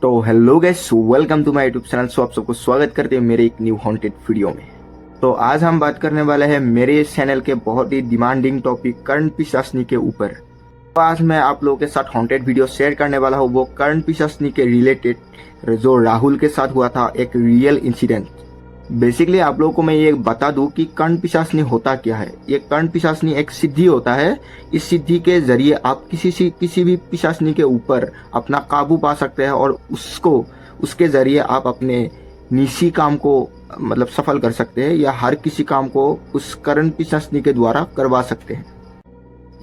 तो hello guys, welcome to my YouTube channel. So आप सबको स्वागत करते हैं मेरे एक न्यू हॉन्टेड वीडियो में। तो आज हम बात करने वाले हैं मेरे इस चैनल के बहुत ही डिमांडिंग टॉपिक कर्ण पिशाचनी के ऊपर। तो आज मैं आप लोगों के साथ हॉन्टेड वीडियो शेयर करने वाला हूँ, वो कर्ण पिशाचनी के रिलेटेड जो राहुल के साथ हुआ था, एक रियल इंसिडेंट। बेसिकली आप लोगों को मैं ये बता दूं कि कर्ण पिशाचनी होता क्या है। ये कर्ण पिशाचनी एक सिद्धि होता है। इस सिद्धि के जरिए आप किसी भी पिशाचनी के ऊपर अपना काबू पा सकते हैं और उसके जरिए आप अपने निजी काम को मतलब सफल कर सकते हैं, या हर किसी काम को उस कर्ण पिशाचनी के द्वारा करवा सकते हैं।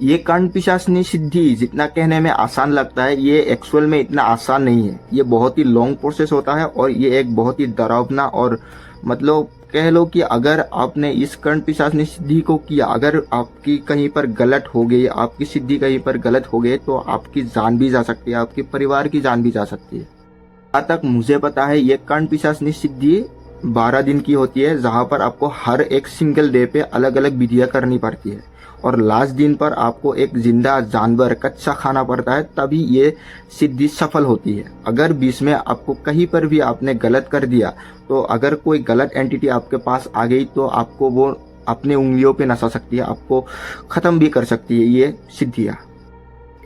ये कर्ण पिशाचनी सिद्धि जितना कहने में आसान लगता है, ये एक्चुअल में इतना आसान नहीं है। ये बहुत ही लॉन्ग प्रोसेस होता है और ये एक बहुत ही डरावना और मतलब कह लो कि अगर आपने इस कर्ण पिशाचनी सिद्धि को किया, अगर आपकी कहीं पर गलत हो गई, आपकी सिद्धि कहीं पर गलत हो गई, तो आपकी जान भी जा सकती है, आपके परिवार की जान भी जा सकती है। जहाँ तक मुझे पता है, ये कर्ण पिशाचनी सिद्धि 12 दिन की होती है, जहाँ पर आपको हर एक सिंगल डे पे अलग अलग विधियां करनी पड़ती है और लास्ट दिन पर आपको एक जिंदा जानवर कच्चा खाना पड़ता है, तभी ये सिद्धि सफल होती है। अगर बीच में आपको कहीं पर भी आपने गलत कर दिया, तो अगर कोई गलत एंटिटी आपके पास आ गई, तो आपको वो अपने उंगलियों पे नसा सकती है, आपको खत्म भी कर सकती है ये सिद्धियाँ।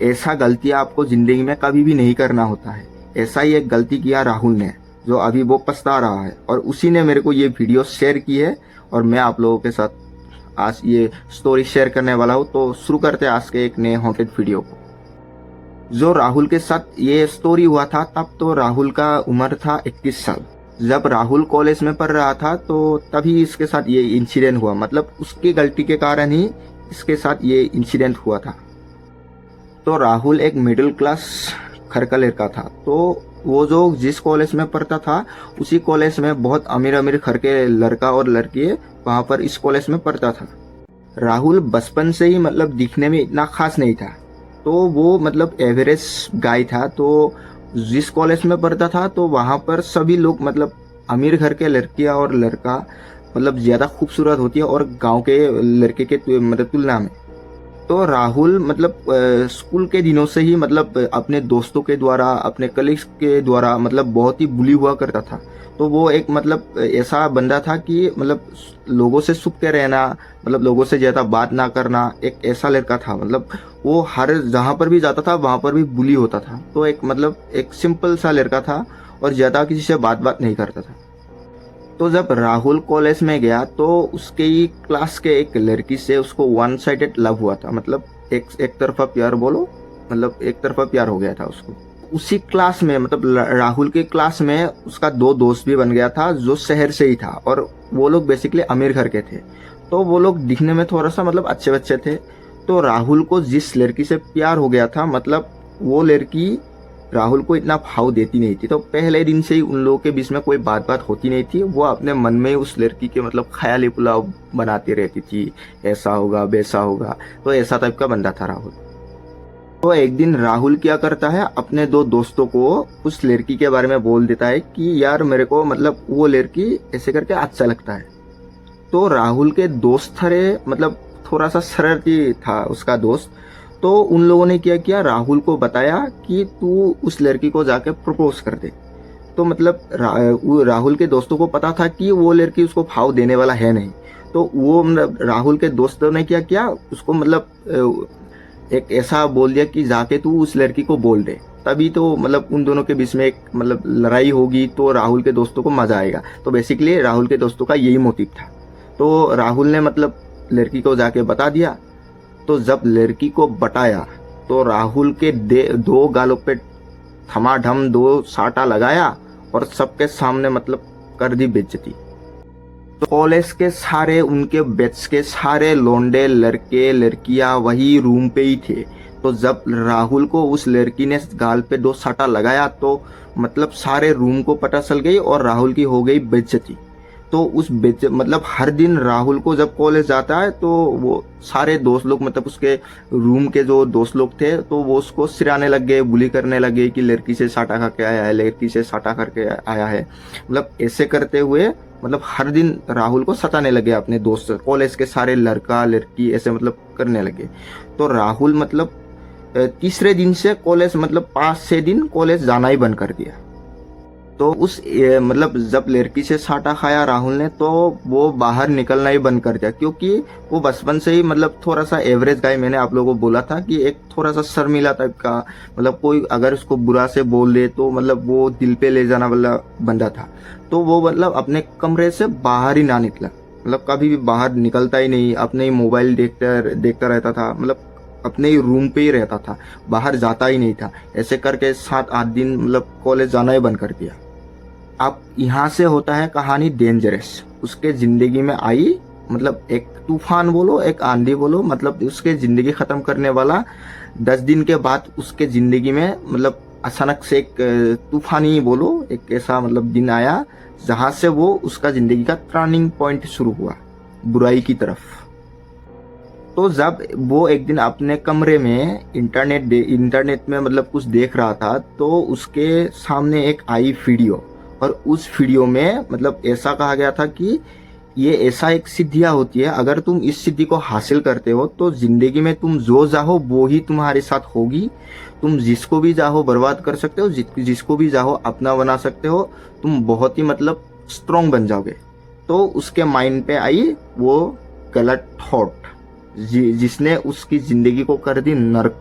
ऐसा गलतियाँ आपको जिंदगी में कभी भी नहीं करना होता है। ऐसा ही एक गलती किया राहुल ने, जो अभी वो पछता रहा है, और उसी ने मेरे को ये वीडियो शेयर की है और मैं आप लोगों के साथ आज ये स्टोरी शेयर करने वाला हूँ। तो शुरू करते हैं आज के एक नए हॉन्टेड वीडियो को। जो राहुल के साथ ये स्टोरी हुआ था, तब तो राहुल का उम्र था 21 साल। जब राहुल कॉलेज में पढ़ रहा था, तो तभी इसके साथ ये इंसिडेंट हुआ। मतलब उसकी गलती के कारण ही इसके साथ ये इंसिडेंट हुआ था। तो राहुल एक मिडिल क्लास घर का लड़का था। तो वो जो जिस कॉलेज में पढ़ता था, उसी कॉलेज में बहुत अमीर अमीर घर के लड़का और लड़की वहां पर इस कॉलेज में पढ़ता था। राहुल बचपन से ही मतलब दिखने में इतना खास नहीं था, तो वो मतलब एवरेज गाय था। तो जिस कॉलेज में पढ़ता था, तो वहां पर सभी लोग मतलब अमीर घर के लड़कियां और लड़का मतलब ज्यादा खूबसूरत होती है और गांव के लड़के के मतलब तुलना में। तो राहुल मतलब स्कूल के दिनों से ही मतलब अपने दोस्तों के द्वारा, अपने कलीग्स के द्वारा मतलब बहुत ही बुली हुआ करता था। तो वो एक मतलब ऐसा बंदा था कि मतलब लोगों से छुप के रहना, मतलब लोगों से ज्यादा बात ना करना, एक ऐसा लड़का था। मतलब वो हर जहाँ पर भी जाता था वहां पर भी बुली होता था। तो एक मतलब एक सिंपल सा लड़का था और ज्यादा किसी से बात नहीं करता था। तो जब राहुल कॉलेज में गया, तो उसके ही क्लास के एक लड़की से उसको वन साइडेड लव हुआ था। मतलब एक तरफा प्यार बोलो, मतलब एक तरफा प्यार हो गया था उसको। उसी क्लास में मतलब राहुल के क्लास में उसका 2 दोस्त भी बन गया था, जो शहर से ही था, और वो लोग बेसिकली अमीर घर के थे। तो वो लोग दिखने में थोड़ा सा मतलब अच्छे बच्चे थे। तो राहुल को जिस लड़की से प्यार हो गया था, मतलब वो लड़की राहुल को इतना भाव देती नहीं थी। तो पहले दिन से ही उन लोगों के बीच में कोई बात होती नहीं थी। वो अपने मन में उस लड़की के मतलब ख्याली पुलाव बनाती रहती थी, ऐसा होगा वैसा होगा। तो ऐसा टाइप का बंदा था राहुल। तो एक दिन राहुल क्या करता है, अपने 2 दोस्तों को उस लड़की के बारे में बोल देता है कि यार मेरे को मतलब वो लड़की ऐसे करके अच्छा लगता है। तो राहुल के दोस्त थे, मतलब थोड़ा सा शरारती था उसका दोस्त। तो उन लोगों ने क्या किया, राहुल को बताया कि तू उस लड़की को जाके प्रपोज कर दे। तो मतलब राहुल के दोस्तों को पता था कि वो लड़की उसको भाव देने वाला है नहीं। तो वो मतलब राहुल के दोस्तों ने क्या किया, उसको मतलब एक ऐसा बोल दिया कि जाके तू उस लड़की को बोल दे, तभी तो मतलब उन दोनों के बीच में एक मतलब लड़ाई होगी, तो राहुल के दोस्तों को मजा आएगा। तो बेसिकली राहुल के दोस्तों का यही मोटिव था। तो राहुल ने मतलब लड़की को जाके बता दिया। तो जब लड़की को बताया, तो राहुल के 2 गालों पे थमाढम 2 साटा लगाया और सबके सामने मतलब कर दी बेइज्जती। तो कॉलेज के सारे, उनके बैच के सारे लौंडे लड़के लड़कियां वही रूम पे ही थे। तो जब राहुल को उस लड़की ने गाल पे 2 साटा लगाया, तो मतलब सारे रूम को पता चल गई और राहुल की हो गई बेइज्जती। तो उस मतलब हर दिन राहुल को जब कॉलेज जाता है, तो वो सारे दोस्त लोग मतलब उसके रूम के जो दोस्त लोग थे, तो वो उसको सिराने लग गए, बुली करने लगे कि लड़की से साटा खा के आया है, लड़की से साटा करके आया है। मतलब ऐसे करते हुए मतलब हर दिन राहुल को सताने लगे अपने दोस्त, कॉलेज के सारे लड़का लड़की ऐसे मतलब करने लगे। तो राहुल मतलब तीसरे दिन से कॉलेज मतलब 5-6 दिन कॉलेज जाना ही बंद कर दिया। तो मतलब जब लड़की से साटा खाया राहुल ने, तो वो बाहर निकलना ही बंद कर दिया, क्योंकि वो बचपन से ही मतलब थोड़ा सा एवरेज गाय, मैंने आप लोगों को बोला था कि एक थोड़ा सा शर्मीला टाइप का, मतलब कोई अगर उसको बुरा से बोल दे तो मतलब वो दिल पे ले जाना वाला बंदा था। तो वो मतलब अपने कमरे से बाहर ही ना निकला, मतलब कभी भी बाहर निकलता ही नहीं, अपने ही मोबाइल देखता रहता था, मतलब अपने ही रूम पे ही रहता था, बाहर जाता ही नहीं था। ऐसे करके 7-8 दिन मतलब कॉलेज जाना ही बंद कर दिया। अब यहाँ से होता है कहानी डेंजरस। उसके जिंदगी में आई मतलब एक तूफान बोलो, एक आंधी बोलो, मतलब उसके जिंदगी खत्म करने वाला 10 दिन के बाद उसके जिंदगी में मतलब अचानक से एक तूफान ही बोलो, एक ऐसा मतलब दिन आया जहां से वो उसका जिंदगी का टर्निंग पॉइंट शुरू हुआ बुराई की तरफ। तो जब वो एक दिन अपने कमरे में इंटरनेट में मतलब कुछ देख रहा था, तो उसके सामने एक आई वीडियो, और उस वीडियो में मतलब ऐसा कहा गया था कि ये ऐसा एक सिद्धियां होती है, अगर तुम इस सिद्धि को हासिल करते हो तो जिंदगी में तुम जो चाहो वो ही तुम्हारे साथ होगी। तुम जिसको भी चाहो बर्बाद कर सकते हो, जिसको भी चाहो अपना बना सकते हो, तुम बहुत ही मतलब स्ट्रॉन्ग बन जाओगे। तो उसके माइंड पे आई वो गलत थॉट, जिसने उसकी जिंदगी को कर दी नर्क।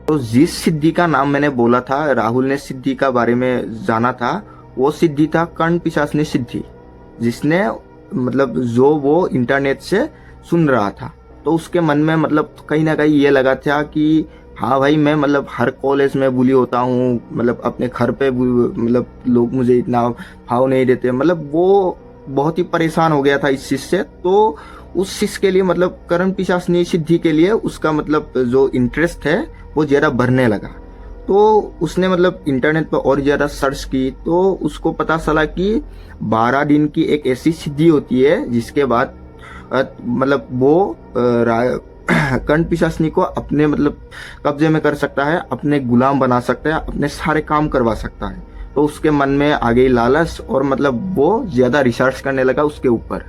तो जिस सिद्धि का नाम मैंने बोला था, राहुल ने सिद्धि का बारे में जाना था, वो सिद्धि था कर्ण पिशाचनी सिद्धि, जिसने मतलब जो वो इंटरनेट से सुन रहा था। तो उसके मन में मतलब कहीं ना कहीं ये लगा था कि हाँ भाई, मैं मतलब हर कॉलेज में बुली होता हूँ, मतलब अपने घर पे मतलब लोग मुझे इतना भाव नहीं देते, मतलब वो बहुत ही परेशान हो गया था इस चीज से। तो उस चीज के लिए मतलब कर्ण पिशाचनी सिद्धि के लिए उसका मतलब जो इंटरेस्ट है वो ज्यादा बढ़ने लगा। तो उसने मतलब इंटरनेट पर और ज्यादा सर्च की, तो उसको पता चला कि 12 दिन की एक ऐसी सिद्धि होती है जिसके बाद मतलब वो कर्ण पिशाचनी को अपने मतलब कब्जे में कर सकता है, अपने गुलाम बना सकता है, अपने सारे काम करवा सकता है। तो उसके मन में आ गई लालच, और मतलब वो ज्यादा रिसर्च करने लगा उसके ऊपर।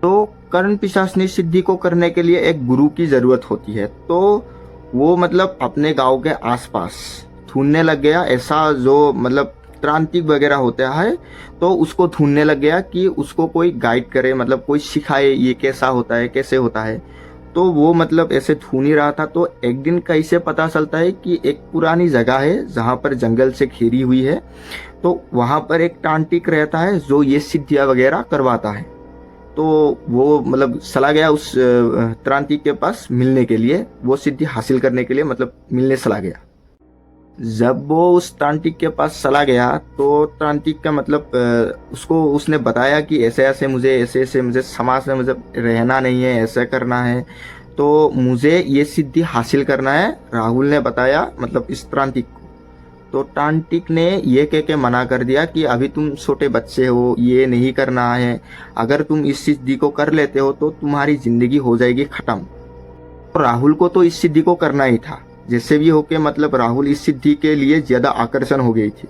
तो कर्ण पिशाचनी सिद्धि को करने के लिए एक गुरु की जरूरत होती है। तो वो मतलब अपने गांव के आसपास ढूंढने लग गया, ऐसा जो मतलब तांत्रिक वगैरह होता है, तो उसको ढूंढने लग गया कि उसको कोई गाइड करे, मतलब कोई सिखाए ये कैसा होता है, कैसे होता है। तो वो मतलब ऐसे ढूंढ ही रहा था। तो एक दिन कैसे पता चलता है कि एक पुरानी जगह है जहां पर जंगल से घेरी हुई है, तो वहां पर एक तांत्रिक रहता है जो ये सिद्धियां वगैरह करवाता है। तो वो मतलब चला गया उस तांत्रिक के पास मिलने के लिए, वो सिद्धि हासिल करने के लिए मतलब मिलने चला गया। जब वो उस तांत्रिक के पास चला गया, तो तांत्रिक का मतलब उसने बताया कि ऐसे ऐसे मुझे समाज में मुझे रहना नहीं है, ऐसा करना है, तो मुझे ये सिद्धि हासिल करना है। राहुल ने बताया मतलब इस तांत्रिक को। तो तांत्रिक ने ये कह के मना कर दिया कि अभी तुम छोटे बच्चे हो, ये नहीं करना है, अगर तुम इस सिद्धि को कर लेते हो तो तुम्हारी जिंदगी हो जाएगी खत्म। तो राहुल को तो इस सिद्धि को करना ही था, जैसे भी होके मतलब राहुल इस सिद्धि के लिए ज्यादा आकर्षण हो गई थी।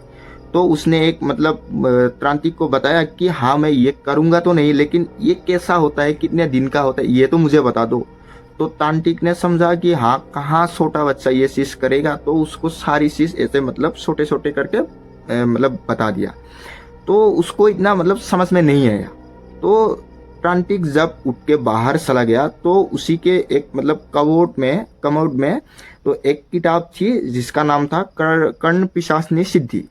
तो उसने एक मतलब तांत्रिक को बताया कि हाँ मैं ये करूंगा तो नहीं, लेकिन ये कैसा होता है, कितने दिन का होता है, ये तो मुझे बता दो। तो तांत्रिक ने समझा कि हाँ कहाँ छोटा बच्चा ये चीज करेगा, तो उसको सारी चीज ऐसे मतलब छोटे छोटे करके मतलब बता दिया। तो उसको इतना मतलब समझ में नहीं आया। तो तांत्रिक जब उठ के बाहर चला गया, तो उसी के एक मतलब कमोड में तो एक किताब थी जिसका नाम था कर्ण पिशाचनी सिद्धि।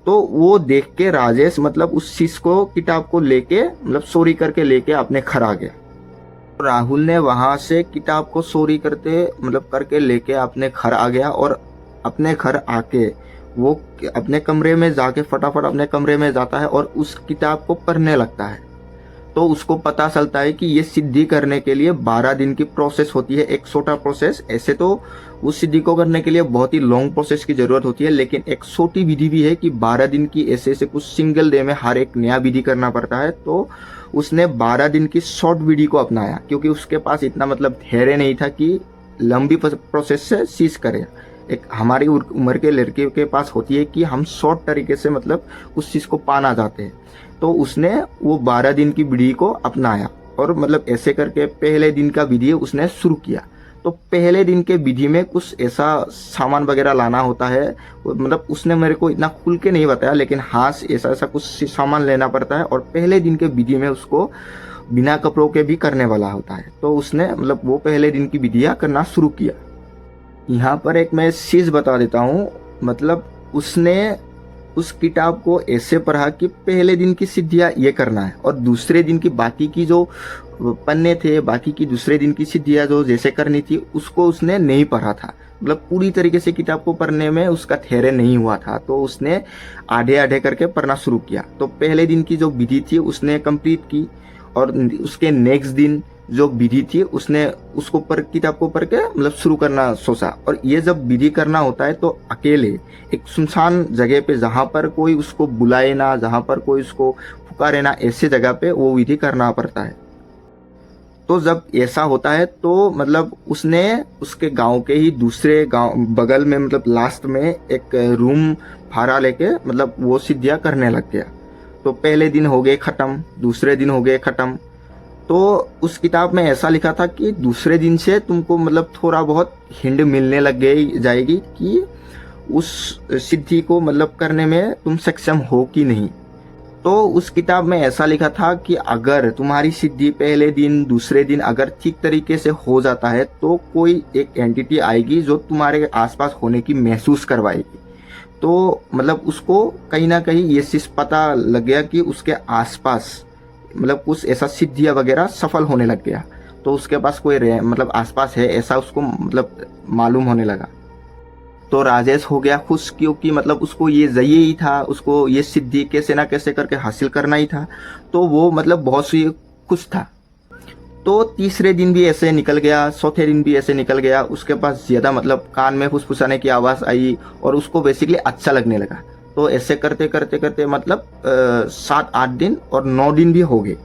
तो वो देख के राजेश मतलब उस चीज को, किताब को लेके मतलब चोरी करके लेके अपने घर आ गया। राहुल ने वहां से किताब को चोरी करके लेके अपने घर आ गया, और अपने घर आके वो अपने कमरे में जाके फटाफट अपने कमरे में जाता है और उस किताब को पढ़ने लगता है। तो उसको पता चलता है कि ये सिद्धि करने के लिए 12 दिन की प्रोसेस होती है, एक छोटा प्रोसेस। ऐसे तो उस सिद्धि को करने के लिए बहुत ही लॉन्ग प्रोसेस की जरूरत होती है, लेकिन एक छोटी विधि भी है कि 12 दिन की ऐसे कुछ सिंगल डे में हर एक नया विधि करना पड़ता है। तो उसने 12 दिन की शॉर्ट विधि को अपनाया, क्योंकि उसके पास इतना मतलब धैर्य नहीं था कि लंबी प्रोसेस से चीज करे। एक हमारी उम्र के लड़के के पास होती है कि हम शॉर्ट तरीके से मतलब उस चीज को पाना चाहते हैं। तो उसने वो 12 दिन की विधि को अपनाया, और मतलब ऐसे करके पहले दिन का विधि उसने शुरू किया। तो पहले दिन के विधि में कुछ ऐसा सामान वगैरह लाना होता है, मतलब उसने मेरे को इतना खुल के नहीं बताया, लेकिन हाँ ऐसा ऐसा कुछ सामान लेना पड़ता है और पहले दिन के विधि में उसको बिना कपड़ों के भी करने वाला होता है। तो उसने मतलब वो पहले दिन की विधियाँ करना शुरू किया। यहाँ पर एक मैं चीज़ बता देता हूँ, मतलब उसने उस किताब को ऐसे पढ़ा कि पहले दिन की सिद्धियाँ ये करना है और दूसरे दिन की बाकी की जो पन्ने थे, बाकी की दूसरे दिन की सिद्धियाँ जो जैसे करनी थी उसको उसने नहीं पढ़ा था। मतलब पूरी तरीके से किताब को पढ़ने में उसका धैर्य नहीं हुआ था, तो उसने आधे आधे करके पढ़ना शुरू किया। तो पहले दिन की जो विधि थी उसने कंप्लीट की और उसके नेक्स्ट दिन जो विधि थी उसने उसको किताब को पढ़ के मतलब शुरू करना सोचा। और ये जब विधि करना होता है तो अकेले एक सुनसान जगह पे, जहाँ पर कोई उसको बुलाए ना, जहाँ पर कोई उसको पुकारे ना, ऐसे जगह पे वो विधि करना पड़ता है। तो जब ऐसा होता है तो मतलब उसने उसके गांव के ही दूसरे गांव बगल में, मतलब लास्ट में एक रूम भाड़ा लेके मतलब वो सिद्धियाँ करने लग गया। तो पहले दिन हो गए खत्म, दूसरे दिन हो गए खत्म। तो उस किताब में ऐसा लिखा था कि दूसरे दिन से तुमको मतलब थोड़ा बहुत हिंट मिलने लग गई जाएगी कि उस सिद्धि को मतलब करने में तुम सक्षम हो कि नहीं। तो उस किताब में ऐसा लिखा था कि अगर तुम्हारी सिद्धि पहले दिन दूसरे दिन अगर ठीक तरीके से हो जाता है तो कोई एक एंटिटी आएगी जो तुम्हारे आसपास होने की महसूस करवाएगी। तो मतलब उसको कहीं ना कहीं ये चीज़ पता लग गया कि उसके आसपास मतलब कुछ ऐसा सिद्धियाँ वगैरह सफल होने लग गया। तो उसके पास कोई मतलब आसपास है ऐसा उसको मतलब मालूम होने लगा। तो राजेश हो गया खुश, क्योंकि मतलब उसको ये चाहिए ही था, उसको ये सिद्धि कैसे ना कैसे करके हासिल करना ही था। तो वो मतलब बहुत सी खुश था। तो तीसरे दिन भी ऐसे निकल गया, चौथे दिन भी ऐसे निकल गया। उसके पास ज़्यादा मतलब कान में फुसफुसाने की आवाज़ आई और उसको बेसिकली अच्छा लगने लगा। तो ऐसे करते करते करते मतलब 7-8 दिन और 9 दिन भी हो गए।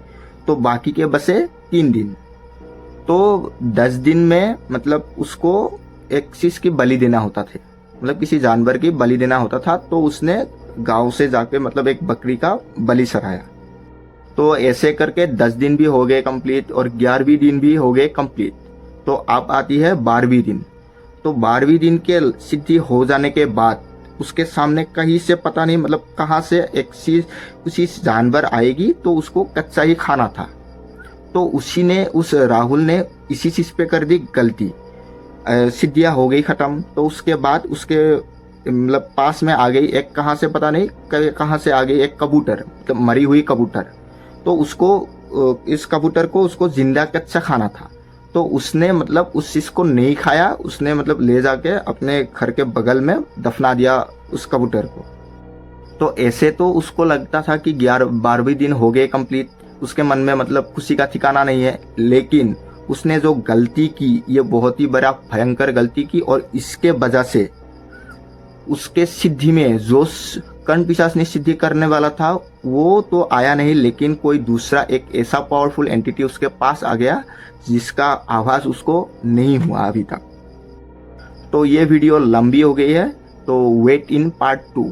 तो बाकी के बसे 3 दिन। तो 10 दिन में मतलब उसको एक चीज़ की बलि देना होता था, मतलब किसी जानवर की बलि देना होता था। तो उसने गांव से जाके मतलब एक बकरी का बलि चढ़ाया। तो ऐसे करके 10 दिन भी हो गए कंप्लीट और 11वीं दिन भी हो गए कंप्लीट। तो अब आती है 12वीं दिन। तो 12वीं दिन के सिद्धि हो जाने के बाद उसके सामने कहीं से पता नहीं मतलब कहाँ से एक चीज उसी जानवर आएगी, तो उसको कच्चा ही खाना था। तो उस राहुल ने इसी चीज पे कर दी गलती। सिद्धियाँ हो गई खत्म। तो उसके बाद उसके मतलब पास में आ गई एक, कहाँ से पता नहीं कहाँ से आ गई एक कबूतर, मतलब मरी हुई कबूतर। तो उसको इस कबूतर को उसको जिंदा कच्चा खाना था। तो उसने मतलब उस चीज को नहीं खाया, उसने मतलब ले जाके अपने घर के बगल में दफना दिया उस कबूतर को। तो ऐसे तो उसको लगता था कि 12वीं दिन हो गए कंप्लीट, उसके मन में मतलब खुशी का ठिकाना नहीं है। लेकिन उसने जो गलती की ये बहुत ही बड़ा भयंकर गलती की और इसके वजह से उसके सिद्धि में जो कर्ण पिशाच ने सिद्धि करने वाला था वो तो आया नहीं, लेकिन कोई दूसरा एक ऐसा पावरफुल एंटिटी उसके पास आ गया जिसका आभास उसको नहीं हुआ अभी तक। तो ये वीडियो लंबी हो गई है, तो वेट इन पार्ट 2।